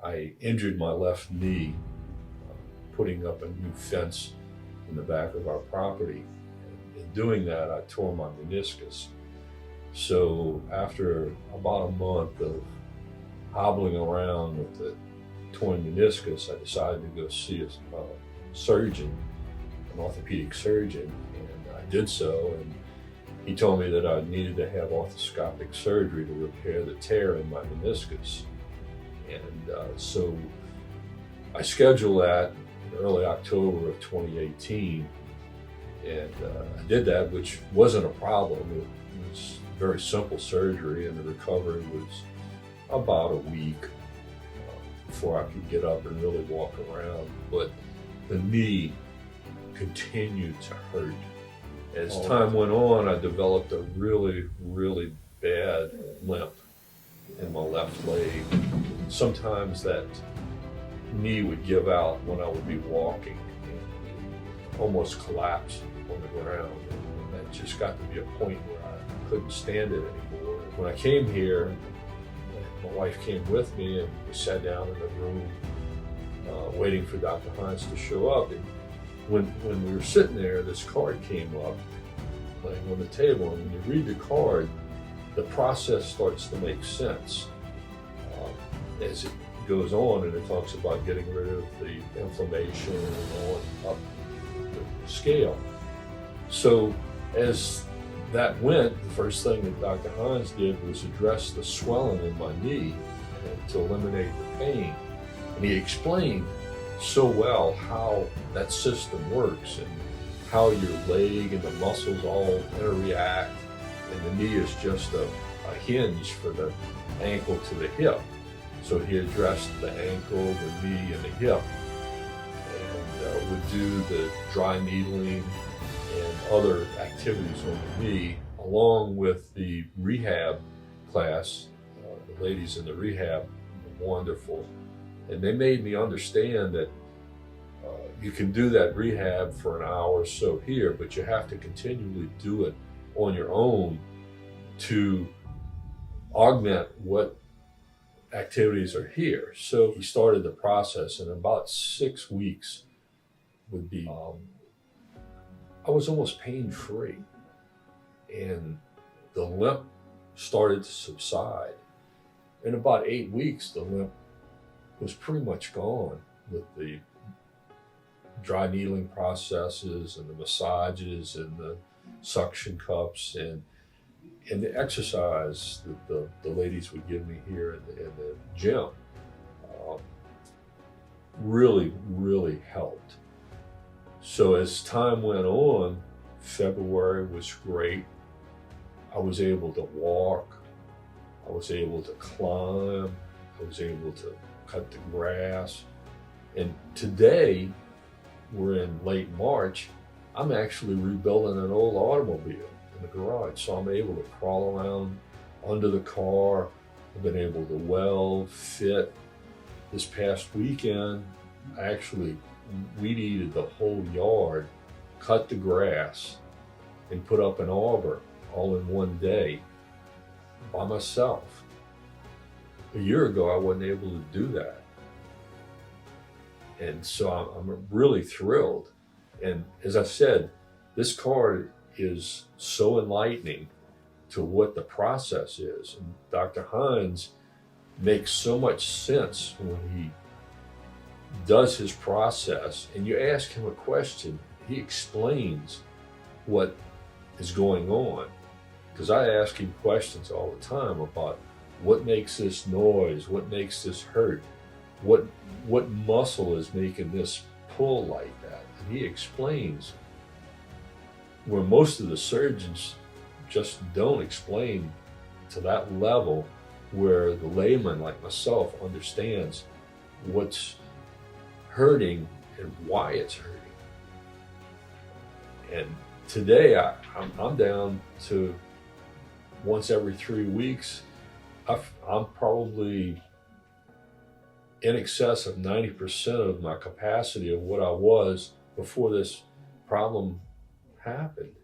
I injured my left knee putting up a new fence in the back of our property. In doing that, I tore my meniscus. So after about a month of hobbling around with the torn meniscus, I decided to go see a surgeon, an orthopedic surgeon, and I did so. And he told me that I needed to have arthroscopic surgery to repair the tear in my meniscus. And so I scheduled that in early October of 2018. And I did that, which wasn't a problem. It was very simple surgery, and the recovery was about a week before I could get up and really walk around. But the knee continued to hurt. As time went on, I developed a really, really bad limp in my left leg. Sometimes that knee would give out when I would be walking, and almost collapse on the ground. And that just got to be a point where I couldn't stand it anymore. When I came here, my wife came with me, and we sat down in the room waiting for Dr. Hines to show up. And when we were sitting there, this card came up laying on the table, and when you read the card, the process starts to make sense as it goes on, and it talks about getting rid of the inflammation and on up the scale. So as that went, the first thing that Dr. Hines did was address the swelling in my knee and to eliminate the pain. And he explained so well how that system works and how your leg and the muscles all interact, and the knee is just a hinge for the ankle to the hip. So he addressed the ankle, the knee, and the hip, and would do the dry needling and other activities on the knee, along with the rehab class. The ladies in the rehab were wonderful, and they made me understand that you can do that rehab for an hour or so here, but you have to continually do it on your own to augment what activities are here. So he started the process, and about 6 weeks would be, I was almost pain-free, and the limp started to subside. In about 8 weeks, the limp was pretty much gone with the dry needling processes and the massages and the suction cups and the exercise that the ladies would give me here in the gym really, really helped. So as time went on, February was great. I was able to walk, I was able to climb, I was able to cut the grass. And today, we're in late March, I'm actually rebuilding an old automobile in the garage. So I'm able to crawl around under the car. I've been able to weld, fit. This past weekend, I actually weed-eated the whole yard, cut the grass, and put up an arbor all in one day by myself. A year ago, I wasn't able to do that. And so I'm really thrilled. And as I said, this card is so enlightening to what the process is. And Dr. Hines makes so much sense when he does his process, and you ask him a question, he explains what is going on. Because I ask him questions all the time about what makes this noise, what makes this hurt, what muscle is making this pull like that. And he explains where most of the surgeons just don't explain to that level, where the layman like myself understands what's hurting and why it's hurting. And today I'm down to once every 3 weeks. I'm probably in excess of 90% of my capacity of what I was before this problem happened.